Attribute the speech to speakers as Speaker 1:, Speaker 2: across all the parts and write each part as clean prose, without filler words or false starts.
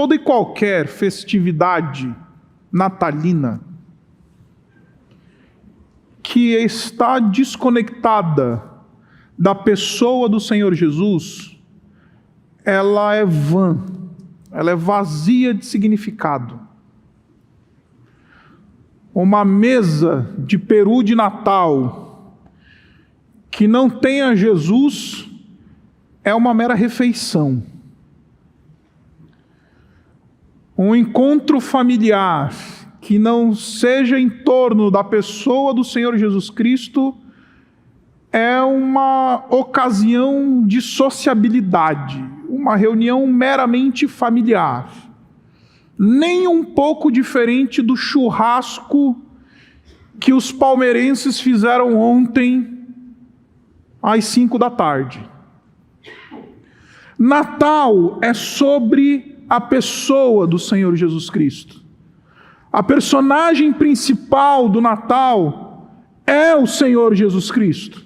Speaker 1: toda e qualquer festividade natalina que está desconectada da pessoa do Senhor Jesus, ela é vã, ela é vazia de significado. Uma mesa de peru de Natal que não tenha Jesus é uma mera refeição. Um encontro familiar que não seja em torno da pessoa do Senhor Jesus Cristo é uma ocasião de sociabilidade, uma reunião meramente familiar. Nem um pouco diferente do churrasco que os palmeirenses fizeram ontem às 5 da tarde. Natal é sobre a pessoa do Senhor Jesus Cristo. A personagem principal do Natal é o Senhor Jesus Cristo.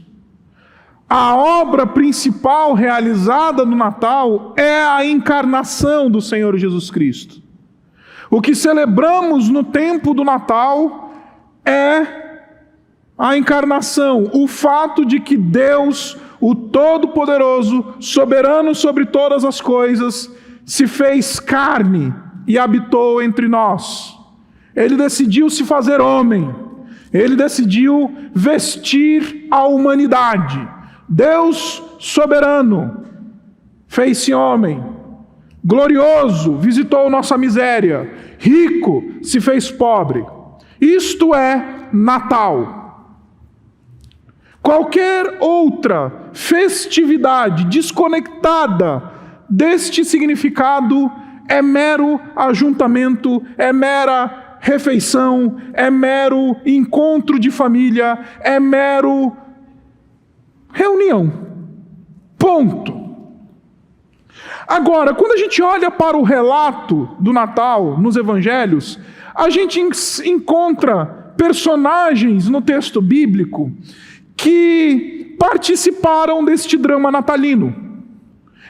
Speaker 1: A obra principal realizada no Natal é a encarnação do Senhor Jesus Cristo. O que celebramos no tempo do Natal é a encarnação, o fato de que Deus, o Todo-Poderoso, soberano sobre todas as coisas, se fez carne e habitou entre nós. Ele decidiu se fazer homem, ele decidiu vestir a humanidade. Deus soberano fez-se homem, glorioso, visitou nossa miséria, rico, se fez pobre. Isto é Natal. Qualquer outra festividade desconectada deste significado é mero ajuntamento, é mera refeição, é mero encontro de família, é mero reunião. Ponto. Agora, quando a gente olha para o relato do Natal nos evangelhos, a gente encontra personagens no texto bíblico que participaram deste drama natalino.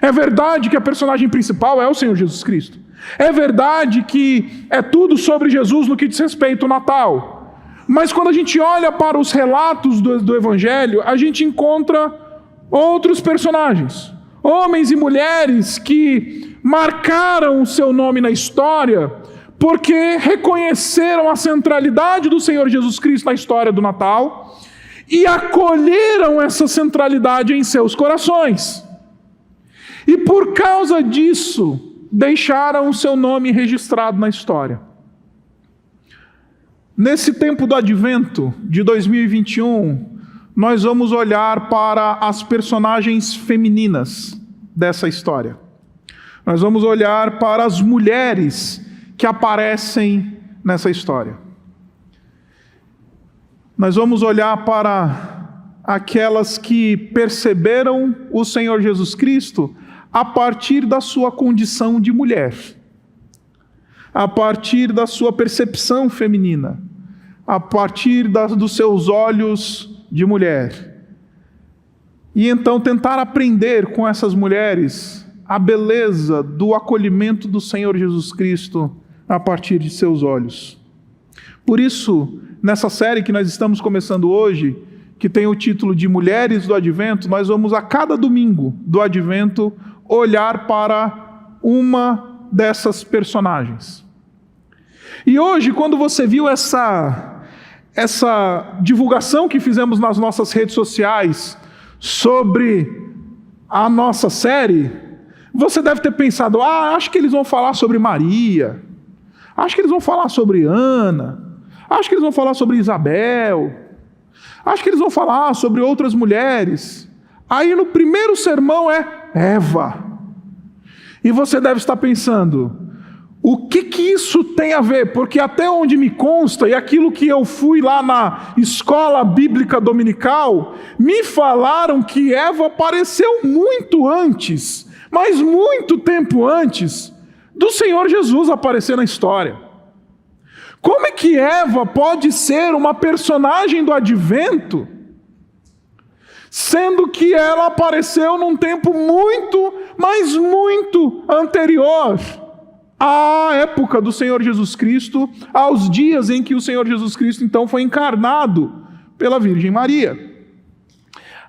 Speaker 1: É verdade que a personagem principal é o Senhor Jesus Cristo. É verdade que é tudo sobre Jesus no que diz respeito ao Natal. Mas quando a gente olha para os relatos do Evangelho, a gente encontra outros personagens. Homens e mulheres que marcaram o seu nome na história porque reconheceram a centralidade do Senhor Jesus Cristo na história do Natal e acolheram essa centralidade em seus corações. E por causa disso, deixaram o seu nome registrado na história. Nesse tempo do Advento de 2021, nós vamos olhar para as personagens femininas dessa história. Nós vamos olhar para as mulheres que aparecem nessa história. Nós vamos olhar para aquelas que perceberam o Senhor Jesus Cristo a partir da sua condição de mulher, a partir da sua percepção feminina, a partir dos seus olhos de mulher. E então tentar aprender com essas mulheres a beleza do acolhimento do Senhor Jesus Cristo a partir de seus olhos. Por isso, nessa série que nós estamos começando hoje, que tem o título de Mulheres do Advento, nós vamos a cada domingo do Advento olhar para uma dessas personagens. E hoje, quando você viu essa divulgação que fizemos nas nossas redes sociais sobre a nossa série, você deve ter pensado, acho que eles vão falar sobre Maria, acho que eles vão falar sobre Ana, acho que eles vão falar sobre Isabel, acho que eles vão falar sobre outras mulheres. Aí no primeiro sermão é Eva. E você deve estar pensando, o que isso tem a ver? Porque até onde me consta, e aquilo que eu fui lá na escola bíblica dominical, me falaram que Eva apareceu muito antes, mas muito tempo antes, do Senhor Jesus aparecer na história. Como é que Eva pode ser uma personagem do Advento, sendo que ela apareceu num tempo muito, mas muito anterior à época do Senhor Jesus Cristo, aos dias em que o Senhor Jesus Cristo então foi encarnado pela Virgem Maria.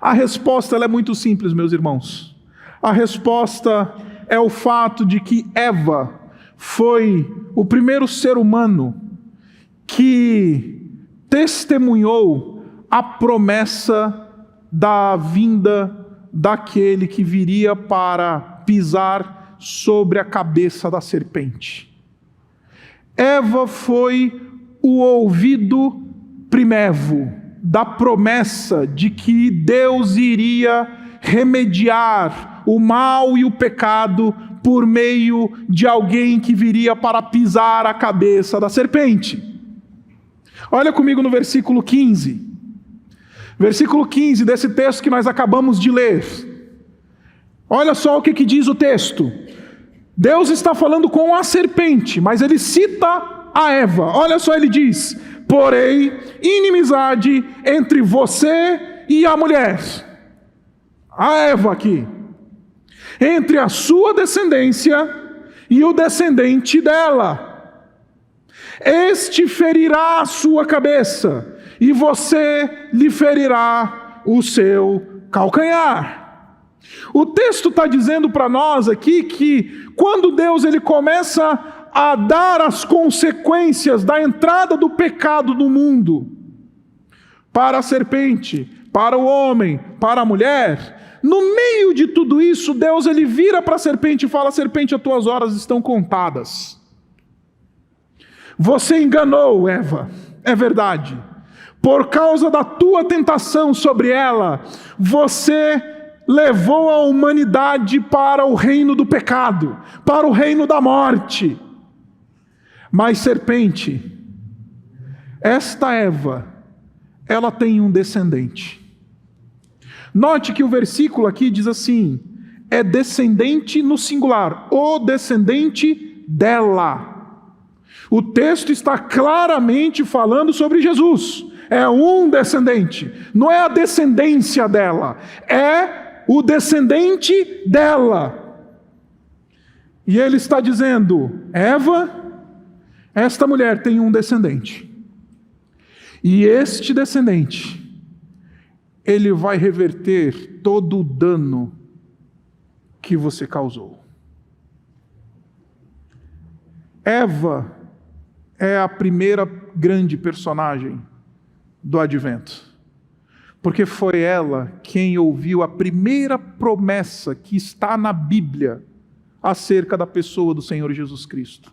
Speaker 1: A resposta ela é muito simples, meus irmãos. A resposta é o fato de que Eva foi o primeiro ser humano que testemunhou a promessa da vinda daquele que viria para pisar sobre a cabeça da serpente. Eva foi o ouvido primevo da promessa de que Deus iria remediar o mal e o pecado por meio de alguém que viria para pisar a cabeça da serpente. Olha comigo no versículo 15. Versículo 15 desse texto que nós acabamos de ler. Olha só o que diz o texto. Deus está falando com a serpente, mas ele cita a Eva. Olha só, ele diz: porém, inimizade entre você e a mulher. A Eva aqui. Entre a sua descendência e o descendente dela. Este ferirá a sua cabeça, e você lhe ferirá o seu calcanhar. O texto está dizendo para nós aqui que quando Deus ele começa a dar as consequências da entrada do pecado no mundo, para a serpente, para o homem, para a mulher, no meio de tudo isso, Deus ele vira para a serpente e fala: serpente, as tuas horas estão contadas. Você enganou Eva, é verdade. Por causa da tua tentação sobre ela, você levou a humanidade para o reino do pecado, para o reino da morte. Mas serpente, esta Eva, ela tem um descendente. Note que o versículo aqui diz assim, é descendente no singular, o descendente dela. O texto está claramente falando sobre Jesus. É um descendente, não é a descendência dela, é o descendente dela. E ele está dizendo: Eva, esta mulher tem um descendente. E este descendente, ele vai reverter todo o dano que você causou. Eva é a primeira grande personagem do advento, porque foi ela quem ouviu a primeira promessa que está na Bíblia acerca da pessoa do Senhor Jesus Cristo.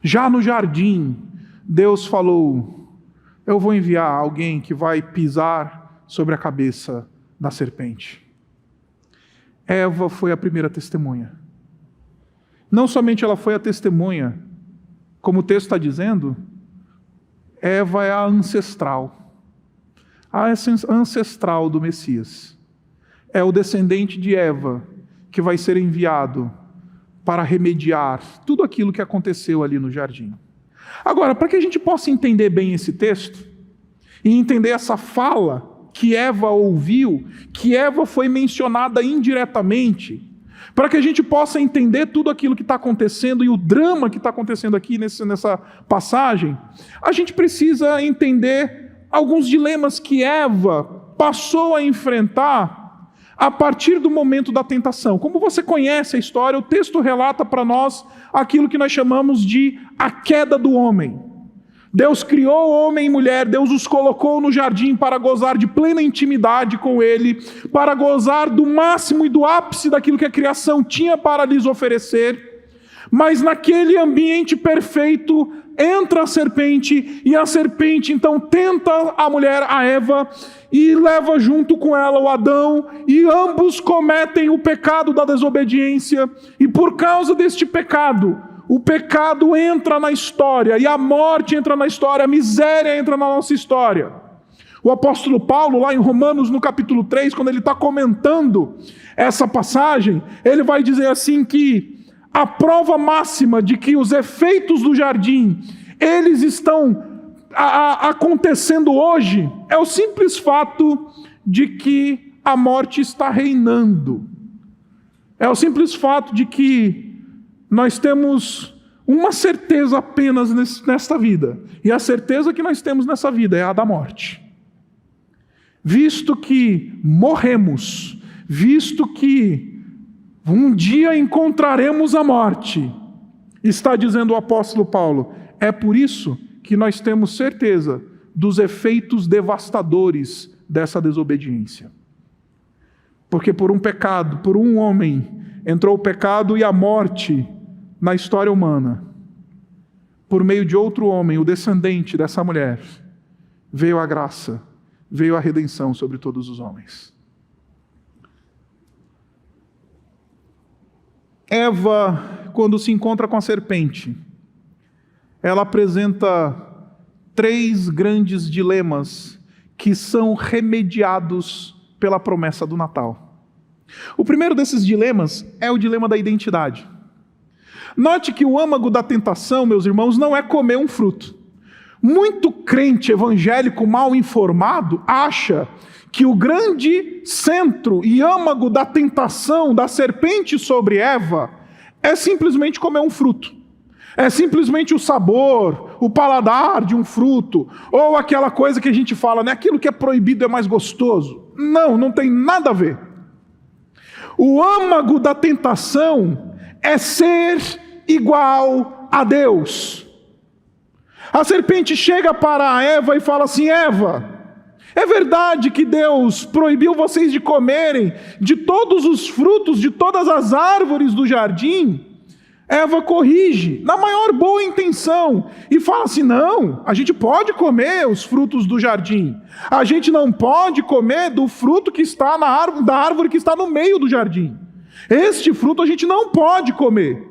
Speaker 1: Já no jardim, Deus falou: eu vou enviar alguém que vai pisar sobre a cabeça da serpente. Eva foi a primeira testemunha. Não somente ela foi a testemunha, como o texto está dizendo, Eva é a ancestral do Messias. É o descendente de Eva que vai ser enviado para remediar tudo aquilo que aconteceu ali no jardim. Agora, para que a gente possa entender bem esse texto, e entender essa fala que Eva ouviu, que Eva foi mencionada indiretamente, para que a gente possa entender tudo aquilo que está acontecendo e o drama que está acontecendo aqui nessa passagem, a gente precisa entender alguns dilemas que Eva passou a enfrentar a partir do momento da tentação. Como você conhece a história, o texto relata para nós aquilo que nós chamamos de a queda do homem. Deus criou homem e mulher, Deus os colocou no jardim para gozar de plena intimidade com Ele, para gozar do máximo e do ápice daquilo que a criação tinha para lhes oferecer. Mas naquele ambiente perfeito, entra a serpente, e a serpente então tenta a mulher, a Eva, e leva junto com ela o Adão, e ambos cometem o pecado da desobediência, e por causa deste pecado, o pecado entra na história, e a morte entra na história, a miséria entra na nossa história. O apóstolo Paulo, lá em Romanos, no capítulo 3, quando ele está comentando essa passagem, ele vai dizer assim que a prova máxima de que os efeitos do jardim, eles estão acontecendo hoje, é o simples fato de que a morte está reinando. É o simples fato de que nós temos uma certeza apenas nesta vida. E a certeza que nós temos nessa vida é a da morte. Visto que morremos, visto que um dia encontraremos a morte, está dizendo o apóstolo Paulo, é por isso que nós temos certeza dos efeitos devastadores dessa desobediência. Porque por um pecado, por um homem, entrou o pecado e a morte na história humana. Por meio de outro homem, o descendente dessa mulher, veio a graça, veio a redenção sobre todos os homens. Eva, quando se encontra com a serpente, ela apresenta 3 grandes dilemas que são remediados pela promessa do Natal. O primeiro desses dilemas é o dilema da identidade. Note que o âmago da tentação, meus irmãos, não é comer um fruto. Muito crente evangélico mal informado acha que o grande centro e âmago da tentação da serpente sobre Eva é simplesmente comer um fruto. É simplesmente o sabor, o paladar de um fruto, ou aquela coisa que a gente fala, né? Aquilo que é proibido é mais gostoso. Não, não tem nada a ver. O âmago da tentação é ser igual a Deus. A serpente chega para Eva e fala assim: Eva, é verdade que Deus proibiu vocês de comerem de todos os frutos, de todas as árvores do jardim? Eva corrige, na maior boa intenção, e fala assim: não, a gente pode comer os frutos do jardim. A gente não pode comer do fruto que está na árvore, da árvore que está no meio do jardim. Este fruto a gente não pode comer.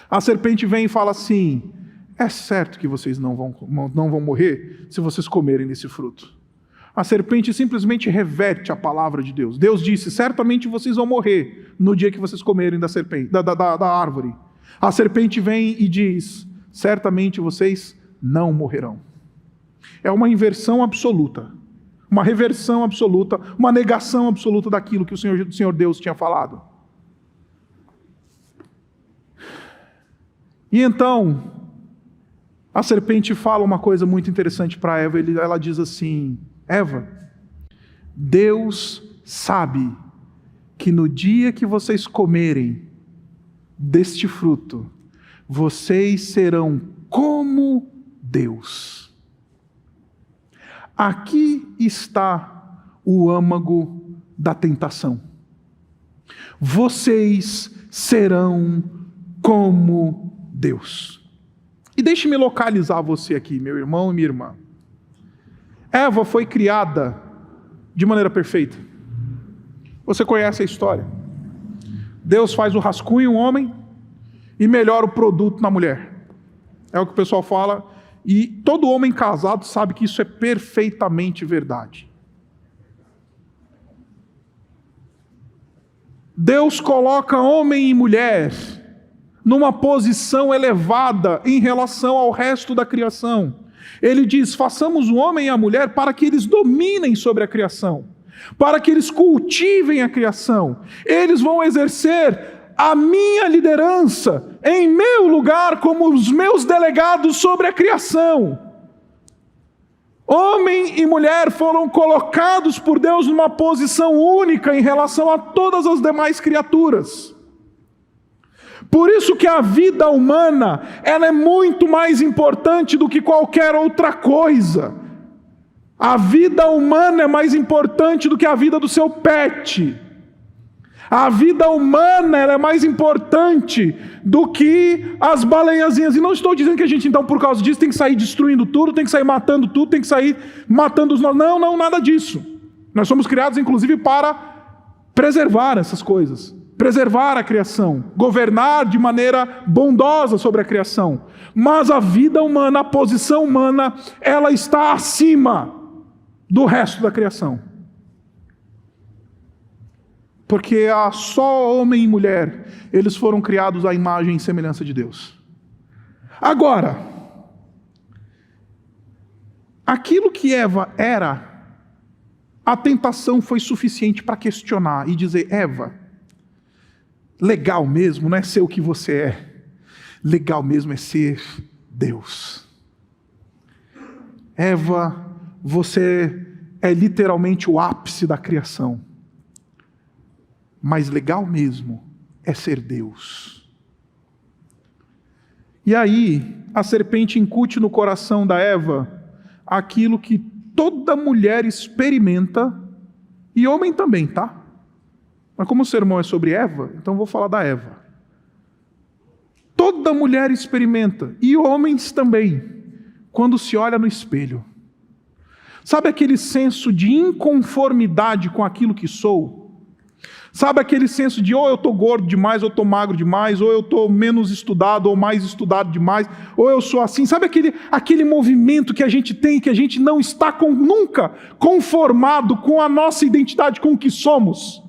Speaker 1: A serpente vem e fala assim: é certo que vocês não vão morrer se vocês comerem desse fruto. A serpente simplesmente reverte a palavra de Deus. Deus disse: certamente vocês vão morrer no dia que vocês comerem da árvore. A serpente vem e diz: certamente vocês não morrerão. É uma inversão absoluta, uma reversão absoluta, uma negação absoluta daquilo que o Senhor Deus tinha falado. E então, a serpente fala uma coisa muito interessante para Eva. Ela diz assim: Eva, Deus sabe que no dia que vocês comerem deste fruto, vocês serão como Deus. Aqui está o âmago da tentação. Vocês serão como Deus. E deixe-me localizar você aqui, meu irmão e minha irmã. Eva foi criada de maneira perfeita. Você conhece a história. Deus faz o rascunho em um homem e melhora o produto na mulher. É o que o pessoal fala, e todo homem casado sabe que isso é perfeitamente verdade. Deus coloca homem e mulher numa posição elevada em relação ao resto da criação. Ele diz: façamos o homem e a mulher para que eles dominem sobre a criação, para que eles cultivem a criação. Eles vão exercer a minha liderança em meu lugar como os meus delegados sobre a criação. Homem e mulher foram colocados por Deus numa posição única em relação a todas as demais criaturas. Por isso que a vida humana, ela é muito mais importante do que qualquer outra coisa. A vida humana é mais importante do que a vida do seu pet. A vida humana, ela é mais importante do que as baleiazinhas. E não estou dizendo que a gente, então, por causa disso, tem que sair destruindo tudo, tem que sair matando tudo, tem que sair matando os nossos. Não, nada disso. Nós somos criados, inclusive, para preservar essas coisas. Preservar a criação, governar de maneira bondosa sobre a criação. Mas a vida humana, a posição humana, ela está acima do resto da criação. Porque só homem e mulher, eles foram criados à imagem e semelhança de Deus. Agora, aquilo que Eva era, a tentação foi suficiente para questionar e dizer: Eva, legal mesmo não é ser o que você é. Legal mesmo é ser Deus. Eva, você é literalmente o ápice da criação. Mas legal mesmo é ser Deus. E aí, a serpente incute no coração da Eva aquilo que toda mulher experimenta, e homem também, tá? Mas como o sermão é sobre Eva, então eu vou falar da Eva. Toda mulher experimenta, e homens também, quando se olha no espelho. Sabe aquele senso de inconformidade com aquilo que sou? Sabe aquele senso de ou eu estou gordo demais, ou eu estou magro demais, ou eu estou menos estudado, ou mais estudado demais, ou eu sou assim. Sabe aquele movimento que a gente tem, que a gente não está nunca conformado com a nossa identidade, com o que somos?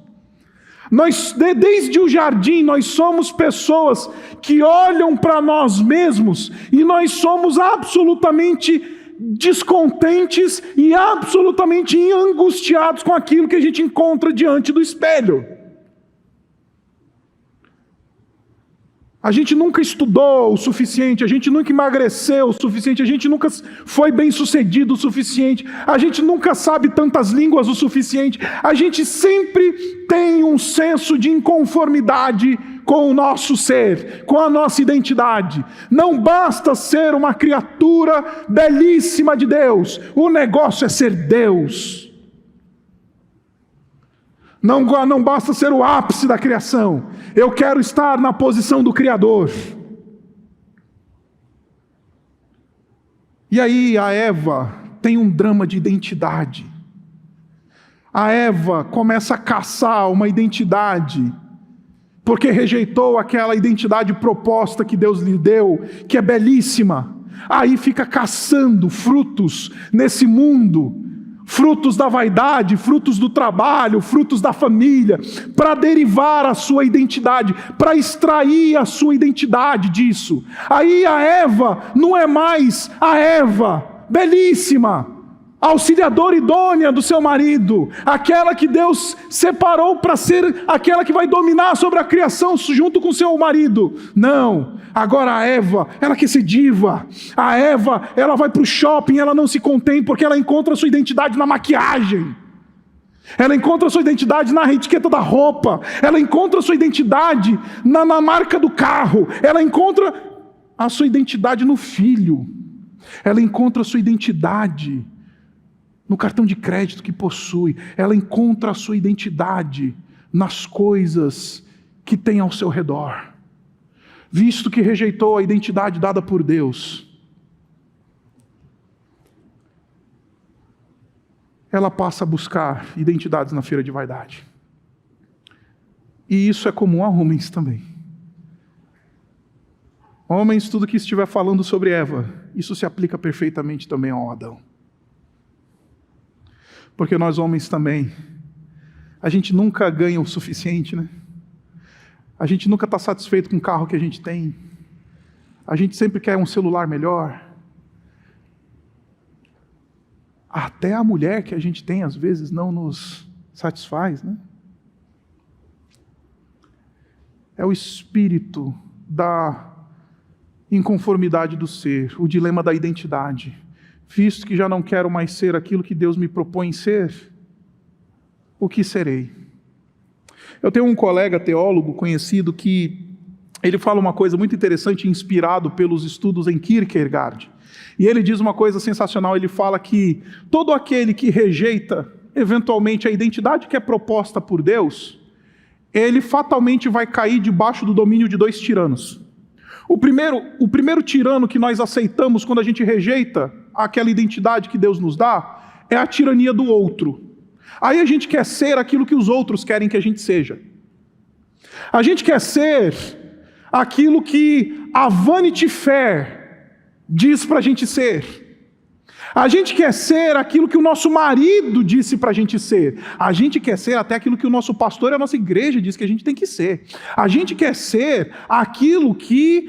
Speaker 1: Nós, desde o jardim, nós somos pessoas que olham para nós mesmos e nós somos absolutamente descontentes e absolutamente angustiados com aquilo que a gente encontra diante do espelho. A gente nunca estudou o suficiente, a gente nunca emagreceu o suficiente, a gente nunca foi bem sucedido o suficiente, a gente nunca sabe tantas línguas o suficiente, a gente sempre tem um senso de inconformidade com o nosso ser, com a nossa identidade. Não basta ser uma criatura belíssima de Deus, o negócio é ser Deus. Não basta ser o ápice da criação, eu quero estar na posição do Criador. E aí a Eva tem um drama de identidade. A Eva começa a caçar uma identidade, porque rejeitou aquela identidade proposta que Deus lhe deu, que é belíssima. Aí fica caçando frutos nesse mundo, frutos da vaidade, frutos do trabalho, frutos da família, para derivar a sua identidade, para extrair a sua identidade disso. Aí a Eva não é mais a Eva belíssima, auxiliadora idônea do seu marido, aquela que Deus separou para ser aquela que vai dominar sobre a criação junto com seu marido. Não, agora a Eva, ela quer ser diva. A Eva, ela vai para o shopping, ela não se contém porque ela encontra a sua identidade na maquiagem. Ela encontra a sua identidade na etiqueta da roupa. Ela encontra a sua identidade na marca do carro. Ela encontra a sua identidade no filho. Ela encontra a sua identidade no cartão de crédito que possui. Ela encontra a sua identidade nas coisas que tem ao seu redor. Visto que rejeitou a identidade dada por Deus, ela passa a buscar identidades na feira de vaidade. E isso é comum a homens também. Homens, tudo que estiver falando sobre Eva, isso se aplica perfeitamente também ao Adão. Porque nós homens também, a gente nunca ganha o suficiente, né? A gente nunca está satisfeito com o carro que a gente tem. A gente sempre quer um celular melhor. Até a mulher que a gente tem, às vezes, não nos satisfaz, né? É o espírito da inconformidade do ser, o dilema da identidade. Visto que já não quero mais ser aquilo que Deus me propõe ser, o que serei? Eu tenho um colega teólogo conhecido que ele fala uma coisa muito interessante, inspirado pelos estudos em Kierkegaard. E ele diz uma coisa sensacional, ele fala que todo aquele que rejeita, eventualmente, a identidade que é proposta por Deus, ele fatalmente vai cair debaixo do domínio de dois tiranos. O primeiro tirano que nós aceitamos quando a gente rejeita aquela identidade que Deus nos dá, é a tirania do outro. Aí a gente quer ser aquilo que os outros querem que a gente seja. A gente quer ser aquilo que a Vanity Fair diz para a gente ser. A gente quer ser aquilo que o nosso marido disse para a gente ser. A gente quer ser até aquilo que o nosso pastor e a nossa igreja diz que a gente tem que ser. A gente quer ser aquilo que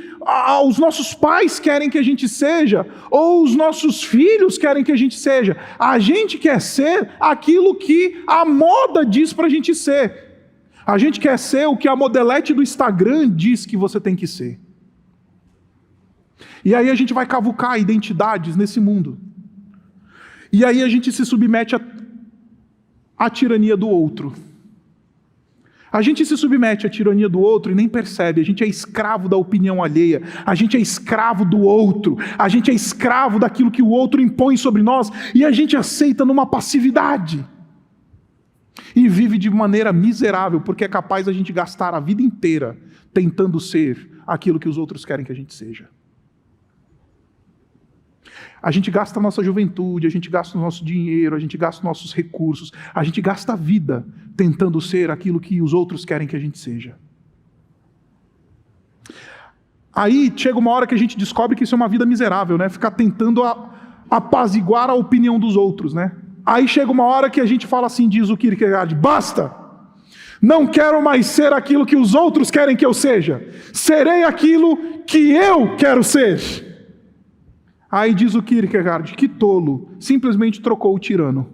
Speaker 1: os nossos pais querem que a gente seja, ou os nossos filhos querem que a gente seja. A gente quer ser aquilo que a moda diz para a gente ser. A gente quer ser o que a modelete do Instagram diz que você tem que ser. E aí a gente vai cavucar identidades nesse mundo. E aí a gente se submete à tirania do outro. A gente se submete à tirania do outro e nem percebe. A gente é escravo da opinião alheia. A gente é escravo do outro. A gente é escravo daquilo que o outro impõe sobre nós. E a gente aceita numa passividade. E vive de maneira miserável, porque é capaz a gente gastar a vida inteira tentando ser aquilo que os outros querem que a gente seja. A gente gasta a nossa juventude, a gente gasta o nosso dinheiro, a gente gasta os nossos recursos, a gente gasta a vida tentando ser aquilo que os outros querem que a gente seja. Aí chega uma hora que a gente descobre que isso é uma vida miserável, né? Ficar tentando apaziguar a opinião dos outros, né? Aí chega uma hora que a gente fala assim, diz o Kierkegaard, basta! Não quero mais ser aquilo que os outros querem que eu seja. Serei aquilo que eu quero ser. Aí diz o Kierkegaard, que tolo, simplesmente trocou o tirano.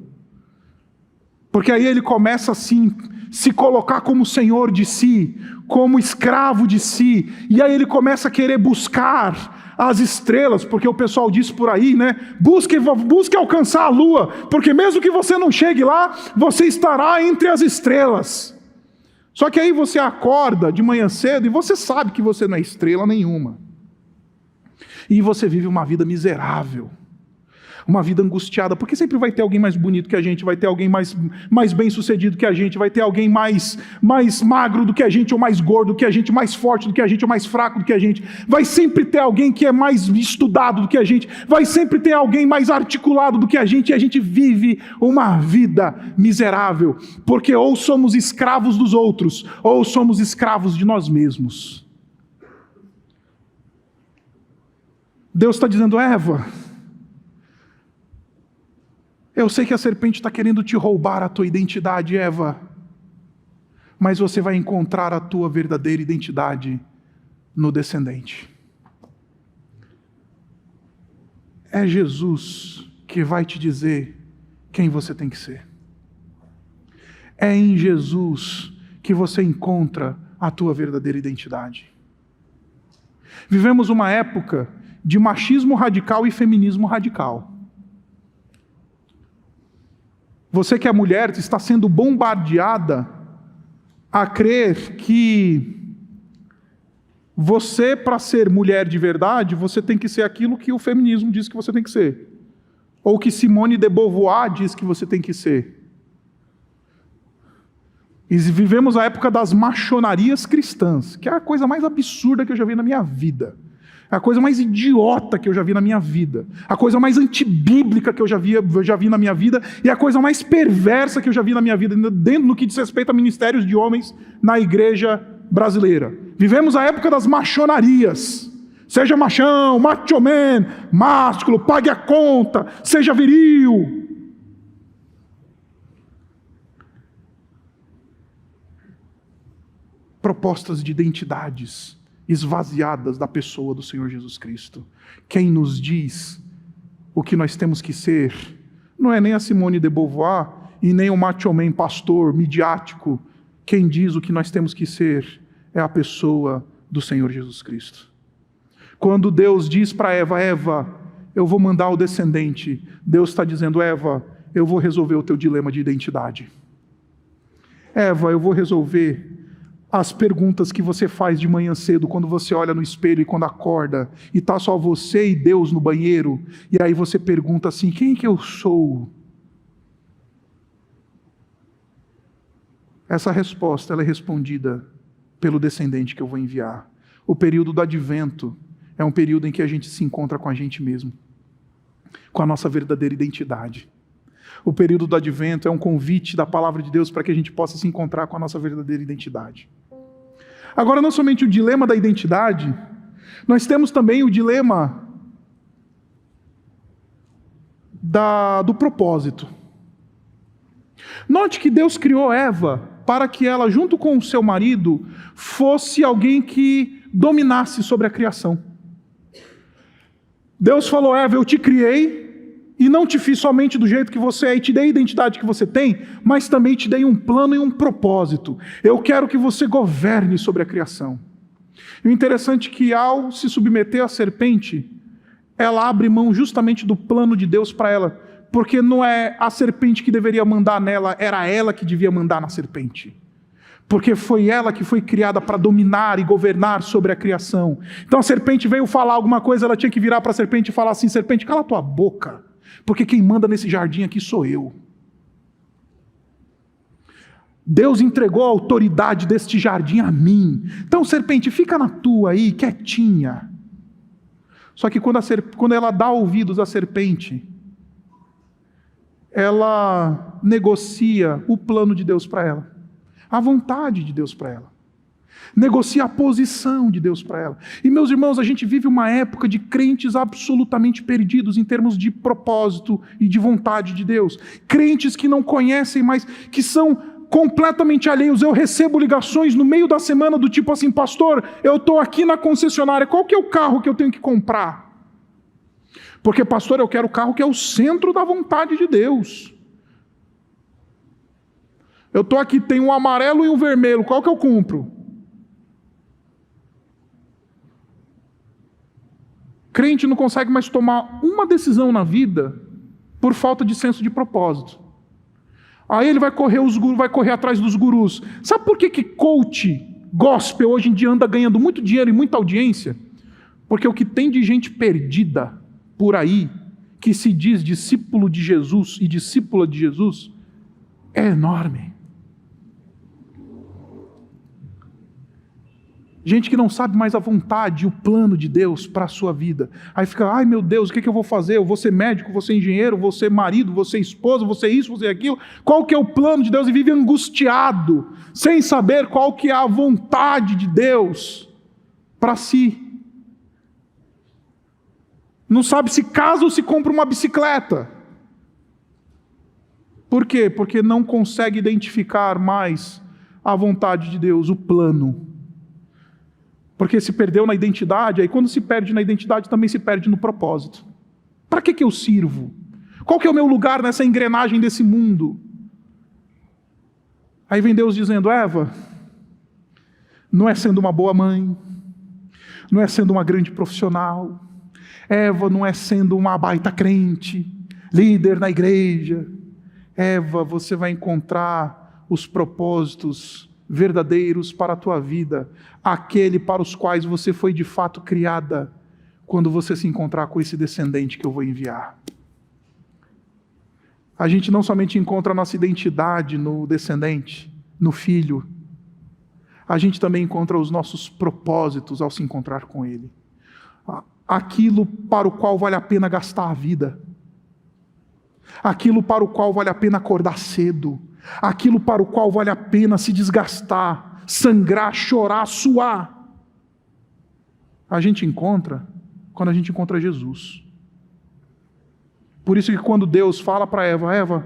Speaker 1: Porque aí ele começa assim, se colocar como senhor de si, como escravo de si, e aí ele começa a querer buscar as estrelas, porque o pessoal diz por aí, né? Busque alcançar a lua, porque mesmo que você não chegue lá, você estará entre as estrelas. Só que aí você acorda de manhã cedo e você sabe que você não é estrela nenhuma. E você vive uma vida miserável, uma vida angustiada, porque sempre vai ter alguém mais bonito que a gente, vai ter alguém mais bem sucedido que a gente, vai ter alguém mais magro do que a gente, ou mais gordo do que a gente, mais forte do que a gente, ou mais fraco do que a gente, vai sempre ter alguém que é mais estudado do que a gente, vai sempre ter alguém mais articulado do que a gente, e a gente vive uma vida miserável, porque ou somos escravos dos outros, ou somos escravos de nós mesmos. Deus está dizendo, Eva, eu sei que a serpente está querendo te roubar a tua identidade, Eva, mas você vai encontrar a tua verdadeira identidade no descendente. É Jesus que vai te dizer quem você tem que ser. É em Jesus que você encontra a tua verdadeira identidade. Vivemos uma época de machismo radical e feminismo radical. Você que é mulher está sendo bombardeada a crer que você, para ser mulher de verdade, você tem que ser aquilo que o feminismo diz que você tem que ser. Ou que Simone de Beauvoir diz que você tem que ser. E vivemos a época das machonarias cristãs, que é a coisa mais absurda que eu já vi na minha vida. É a coisa mais idiota que eu já vi na minha vida. A coisa mais antibíblica que eu já vi na minha vida. E a coisa mais perversa que eu já vi na minha vida, dentro no que diz respeito a ministérios de homens na igreja brasileira. Vivemos a época das machonarias. Seja machão, macho man, másculo, pague a conta, seja viril. Propostas de identidades esvaziadas da pessoa do Senhor Jesus Cristo. Quem nos diz o que nós temos que ser não é nem a Simone de Beauvoir e nem o macho man pastor midiático. Quem diz o que nós temos que ser é a pessoa do Senhor Jesus Cristo. Quando Deus diz para Eva, Eva, eu vou mandar o descendente, Deus está dizendo, Eva, eu vou resolver o teu dilema de identidade. Eva, eu vou resolver as perguntas que você faz de manhã cedo, quando você olha no espelho e quando acorda, e está só você e Deus no banheiro, e aí você pergunta assim, quem que eu sou? Essa resposta ela é respondida pelo descendente que eu vou enviar. O período do advento é um período em que a gente se encontra com a gente mesmo, com a nossa verdadeira identidade. O período do advento é um convite da palavra de Deus para que a gente possa se encontrar com a nossa verdadeira identidade. Agora, não somente o dilema da identidade, nós temos também o dilema do propósito. Note que Deus criou Eva para que ela, junto com o seu marido, fosse alguém que dominasse sobre a criação. Deus falou, Eva, eu te criei e não te fiz somente do jeito que você é e te dei a identidade que você tem, mas também te dei um plano e um propósito. Eu quero que você governe sobre a criação. E o interessante é que ao se submeter à serpente, ela abre mão justamente do plano de Deus para ela, porque não é a serpente que deveria mandar nela, era ela que devia mandar na serpente. Porque foi ela que foi criada para dominar e governar sobre a criação. Então a serpente veio falar alguma coisa, ela tinha que virar para a serpente e falar assim: serpente, cala tua boca, porque quem manda nesse jardim aqui sou eu. Deus entregou a autoridade deste jardim a mim. Então serpente, fica na tua aí, quietinha. Só que quando ela dá ouvidos à serpente, ela negocia o plano de Deus para ela, a vontade de Deus para ela, negocia a posição de Deus para ela. E meus irmãos, a gente vive uma época de crentes absolutamente perdidos em termos de propósito e de vontade de Deus. Crentes que não conhecem mais, que são completamente alheios. Eu recebo ligações no meio da semana do tipo assim: pastor, eu estou aqui na concessionária, qual que é o carro que eu tenho que comprar? Porque pastor, eu quero o carro que é o centro da vontade de Deus. Eu estou aqui, tem um amarelo e um vermelho, qual que eu compro? Crente não consegue mais tomar uma decisão na vida por falta de senso de propósito. Aí ele vai correr atrás dos gurus. Sabe por que coach gospel hoje em dia anda ganhando muito dinheiro e muita audiência? Porque o que tem de gente perdida por aí, que se diz discípulo de Jesus e discípula de Jesus, é enorme. Gente que não sabe mais a vontade e o plano de Deus para a sua vida. Aí fica: ai meu Deus, o que eu vou fazer? Eu vou ser médico, vou ser engenheiro, vou ser marido, vou ser esposa, vou ser isso, vou ser aquilo. Qual que é o plano de Deus? E vive angustiado, sem saber qual que é a vontade de Deus para si. Não sabe se casa ou se compra uma bicicleta. Por quê? Porque não consegue identificar mais a vontade de Deus, o plano. Porque se perdeu na identidade, aí quando se perde na identidade também se perde no propósito. Para que eu sirvo? Qual que é o meu lugar nessa engrenagem desse mundo? Aí vem Deus dizendo: Eva, não é sendo uma boa mãe, não é sendo uma grande profissional, Eva não é sendo uma baita crente, líder na igreja. Eva, você vai encontrar os propósitos verdadeiros para a tua vida, aquele para os quais você foi de fato criada, quando você se encontrar com esse descendente que eu vou enviar. A gente não somente encontra a nossa identidade no descendente, no filho, a gente também encontra os nossos propósitos ao se encontrar com ele. Aquilo para o qual vale a pena gastar a vida, aquilo para o qual vale a pena acordar cedo, aquilo para o qual vale a pena se desgastar, sangrar, chorar, suar. A gente encontra quando a gente encontra Jesus. Por isso que quando Deus fala para Eva: Eva,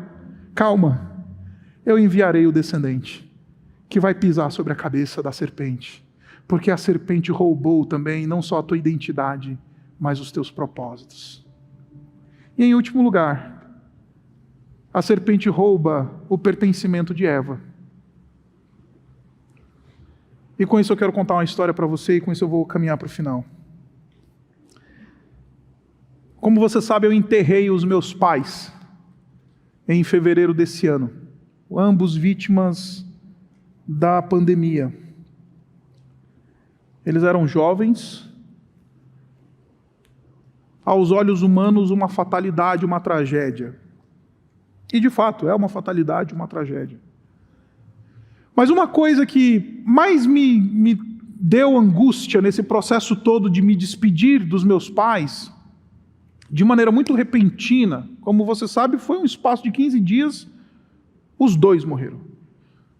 Speaker 1: calma, eu enviarei o descendente que vai pisar sobre a cabeça da serpente, porque a serpente roubou também não só a tua identidade, mas os teus propósitos. E em último lugar, a serpente rouba o pertencimento de Eva. E com isso eu quero contar uma história para você, e com isso eu vou caminhar para o final. Como você sabe, eu enterrei os meus pais em fevereiro desse ano, ambos vítimas da pandemia. Eles eram jovens, aos olhos humanos uma fatalidade, uma tragédia. E de fato, é uma fatalidade, uma tragédia. Mas uma coisa que mais me deu angústia nesse processo todo de me despedir dos meus pais, de maneira muito repentina, como você sabe, foi um espaço de 15 dias, os dois morreram.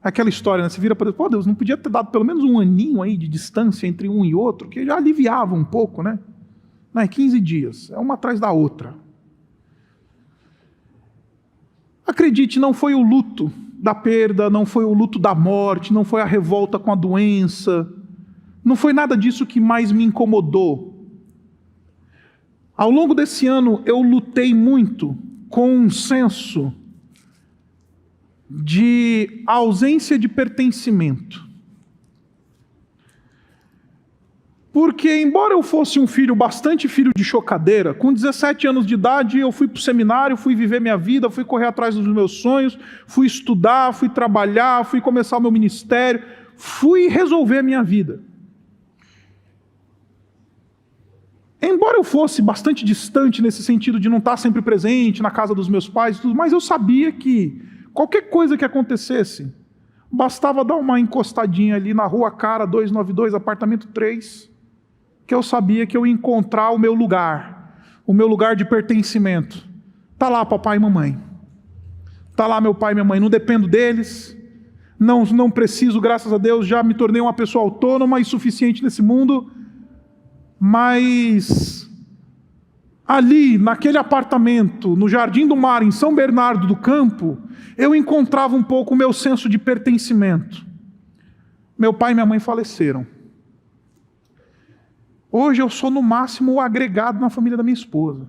Speaker 1: Aquela história, né? Você vira para Deus: pô, Deus, não podia ter dado pelo menos um aninho aí de distância entre um e outro, que já aliviava um pouco, né? Não, é 15 dias, é uma atrás da outra. Acredite, não foi o luto da perda, não foi o luto da morte, não foi a revolta com a doença, não foi nada disso que mais me incomodou. Ao longo desse ano, eu lutei muito com um senso de ausência de pertencimento. Porque, embora eu fosse um filho, bastante filho de chocadeira, com 17 anos de idade eu fui para o seminário, fui viver minha vida, fui correr atrás dos meus sonhos, fui estudar, fui trabalhar, fui começar o meu ministério, fui resolver a minha vida. Embora eu fosse bastante distante nesse sentido de não estar sempre presente na casa dos meus pais e tudo, mas eu sabia que qualquer coisa que acontecesse, bastava dar uma encostadinha ali na Rua Cara 292, apartamento 3, que eu sabia que eu ia encontrar o meu lugar de pertencimento. Está lá papai e mamãe. Está lá meu pai e minha mãe. Não dependo deles. Não preciso, graças a Deus, já me tornei uma pessoa autônoma e suficiente nesse mundo. Mas ali, naquele apartamento, no Jardim do Mar, em São Bernardo do Campo, eu encontrava um pouco o meu senso de pertencimento. Meu pai e minha mãe faleceram. Hoje eu sou no máximo o agregado na família da minha esposa.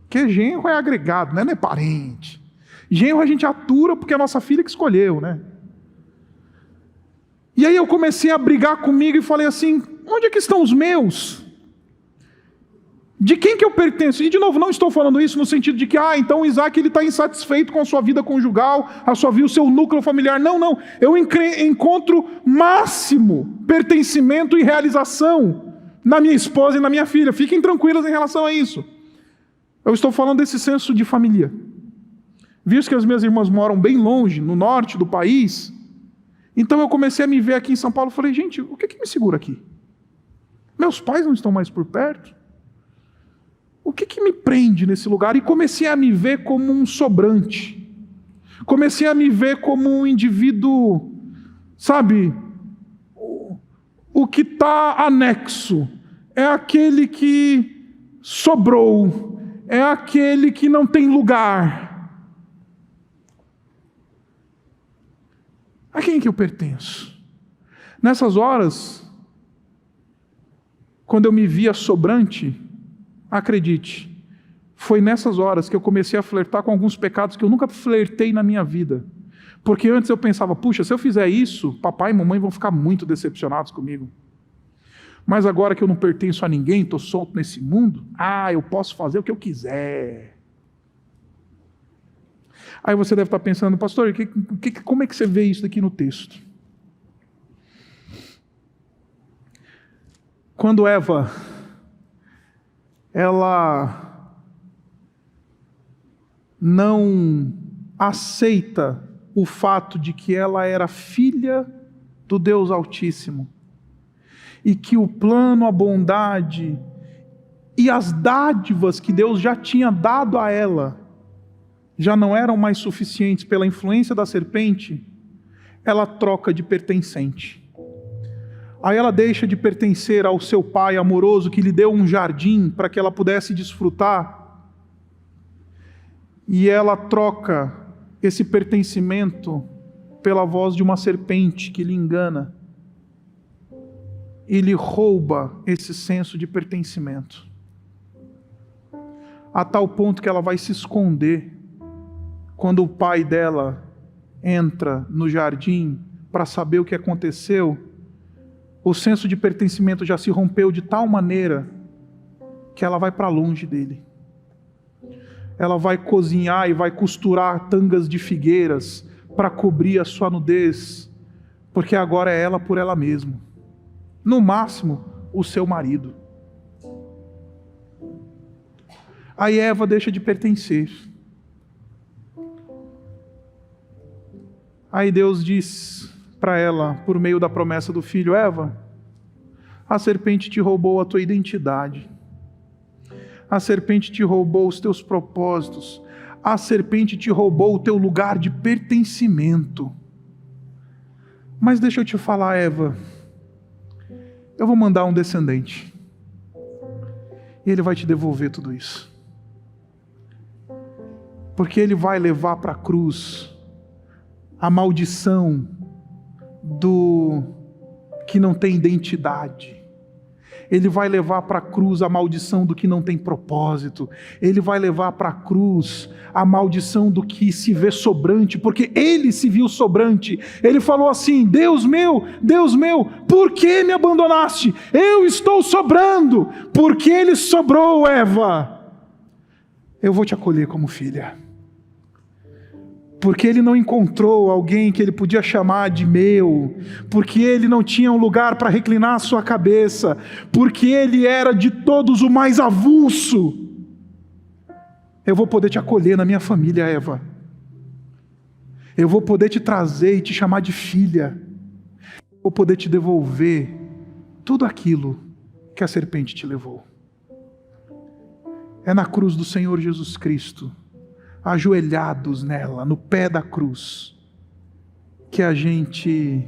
Speaker 1: Porque genro é agregado, né? Não é parente. Genro a gente atura porque é a nossa filha que escolheu, né? E aí eu comecei a brigar comigo e falei assim, onde é que estão os meus? De quem que eu pertenço? E de novo, não estou falando isso no sentido de que, então o Isaac está insatisfeito com a sua vida conjugal, o seu núcleo familiar. Não. Eu encontro máximo pertencimento e realização na minha esposa e na minha filha. Fiquem tranquilas em relação a isso. Eu estou falando desse senso de família. Visto que as minhas irmãs moram bem longe, no norte do país, então eu comecei a me ver aqui em São Paulo. Falei, gente, o que me segura aqui? Meus pais não estão mais por perto? O que me prende nesse lugar? E comecei a me ver como um sobrante. Comecei a me ver como um indivíduo, sabe? O que está anexo. É aquele que sobrou. É aquele que não tem lugar. A quem que eu pertenço? Nessas horas, quando eu me via sobrante, acredite, foi nessas horas que eu comecei a flertar com alguns pecados que eu nunca flertei na minha vida. Porque antes eu pensava, puxa, se eu fizer isso, papai e mamãe vão ficar muito decepcionados comigo. Mas agora que eu não pertenço a ninguém, estou solto nesse mundo, eu posso fazer o que eu quiser. Aí você deve estar pensando, pastor, como é que você vê isso daqui no texto? Quando Eva, ela não aceita o fato de que ela era filha do Deus Altíssimo e que o plano, a bondade e as dádivas que Deus já tinha dado a ela já não eram mais suficientes pela influência da serpente, ela troca de pertencente. Aí ela deixa de pertencer ao seu pai amoroso que lhe deu um jardim para que ela pudesse desfrutar. E ela troca esse pertencimento pela voz de uma serpente que lhe engana. E lhe rouba esse senso de pertencimento. A tal ponto que ela vai se esconder quando o pai dela entra no jardim para saber o que aconteceu. O senso de pertencimento já se rompeu de tal maneira que ela vai para longe dele. Ela vai cozinhar e vai costurar tangas de figueiras para cobrir a sua nudez, porque agora é ela por ela mesma. No máximo, o seu marido. Aí Eva deixa de pertencer. Aí Deus diz para ela, por meio da promessa do filho, Eva, a serpente te roubou a tua identidade. A serpente te roubou os teus propósitos. A serpente te roubou o teu lugar de pertencimento. Mas deixa eu te falar, Eva, eu vou mandar um descendente. E ele vai te devolver tudo isso. Porque ele vai levar para a cruz a maldição do que não tem identidade. Ele vai levar para a cruz a maldição do que não tem propósito. Ele vai levar para a cruz a maldição do que se vê sobrante, porque ele se viu sobrante. Ele falou assim: Deus meu, por que me abandonaste? Eu estou sobrando. Porque ele sobrou, Eva, eu vou te acolher como filha. Porque ele não encontrou alguém que ele podia chamar de meu, porque ele não tinha um lugar para reclinar a sua cabeça, porque ele era de todos o mais avulso. Eu vou poder te acolher na minha família, Eva. Eu vou poder te trazer e te chamar de filha. Eu vou poder te devolver tudo aquilo que a serpente te levou. É na cruz do Senhor Jesus Cristo, ajoelhados nela, no pé da cruz, que a gente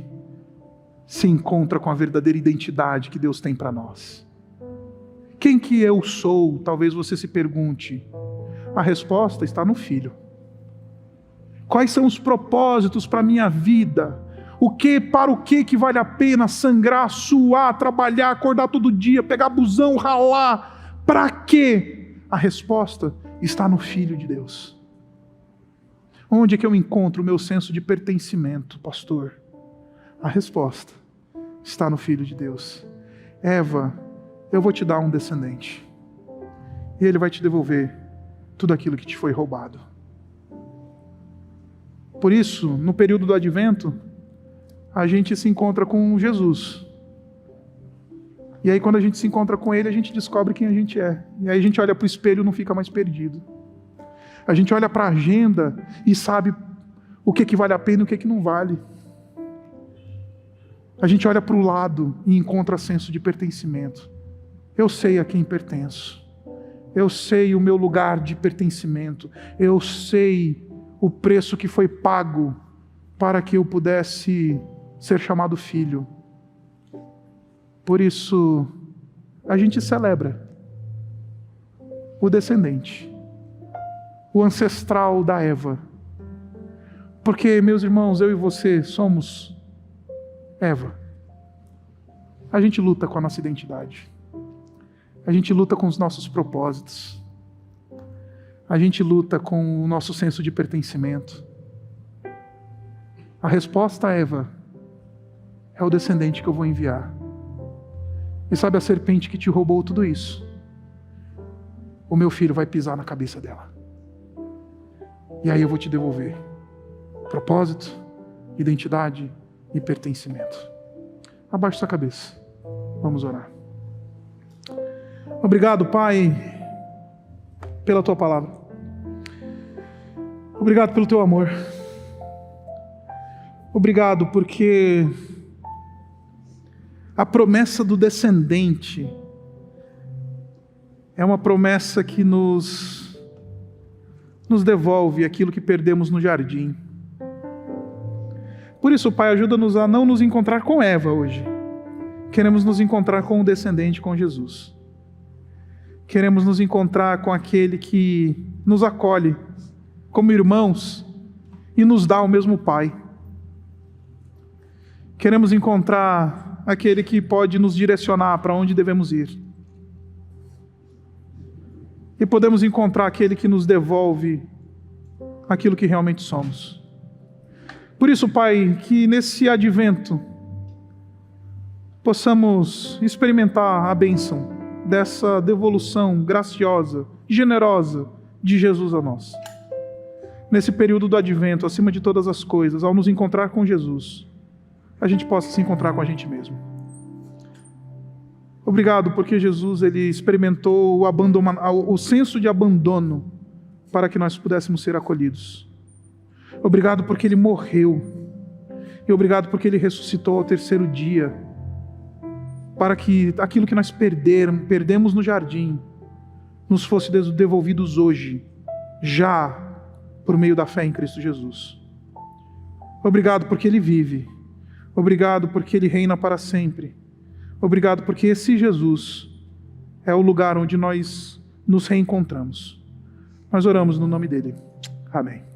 Speaker 1: se encontra com a verdadeira identidade que Deus tem para nós. Quem que eu sou? Talvez você se pergunte. A resposta está no Filho. Quais são os propósitos para a minha vida? Para o que vale a pena sangrar, suar, trabalhar, acordar todo dia, pegar busão, ralar? Para quê? A resposta está no Filho de Deus. Onde é que eu encontro o meu senso de pertencimento, pastor? A resposta está no Filho de Deus. Eva, eu vou te dar um descendente. E ele vai te devolver tudo aquilo que te foi roubado. Por isso, no período do Advento, a gente se encontra com Jesus. E aí quando a gente se encontra com Ele, a gente descobre quem a gente é. E aí a gente olha para o espelho e não fica mais perdido. A gente olha para a agenda e sabe o que vale a pena e o que não vale. A gente olha para o lado e encontra senso de pertencimento. Eu sei a quem pertenço. Eu sei o meu lugar de pertencimento. Eu sei o preço que foi pago para que eu pudesse ser chamado filho. Por isso, a gente celebra o descendente, o ancestral da Eva. Porque, meus irmãos, eu e você somos Eva. A gente luta com a nossa identidade. A gente luta com os nossos propósitos. A gente luta com o nosso senso de pertencimento. A resposta, Eva, é o descendente que eu vou enviar. E sabe a serpente que te roubou tudo isso? O meu filho vai pisar na cabeça dela. E aí eu vou te devolver propósito, identidade e pertencimento. Abaixe sua cabeça. Vamos orar. Obrigado, Pai, pela Tua palavra. Obrigado pelo Teu amor. Obrigado porque a promessa do descendente é uma promessa que nos devolve aquilo que perdemos no jardim. Por isso, Pai, ajuda-nos a não nos encontrar com Eva hoje. Queremos nos encontrar com o descendente, com Jesus. Queremos nos encontrar com aquele que nos acolhe como irmãos e nos dá o mesmo Pai. Queremos encontrar aquele que pode nos direcionar para onde devemos ir. E podemos encontrar aquele que nos devolve aquilo que realmente somos. Por isso, Pai, que nesse advento possamos experimentar a bênção dessa devolução graciosa, generosa de Jesus a nós. Nesse período do advento, acima de todas as coisas, ao nos encontrar com Jesus, a gente possa se encontrar com a gente mesmo. Obrigado porque Jesus ele experimentou o senso de abandono para que nós pudéssemos ser acolhidos. Obrigado porque Ele morreu. E obrigado porque Ele ressuscitou ao terceiro dia, para que aquilo que nós perdemos no jardim, nos fosse devolvidos hoje, já por meio da fé em Cristo Jesus. Obrigado porque Ele vive. Obrigado porque Ele reina para sempre. Obrigado porque esse Jesus é o lugar onde nós nos reencontramos. Nós oramos no nome dEle. Amém.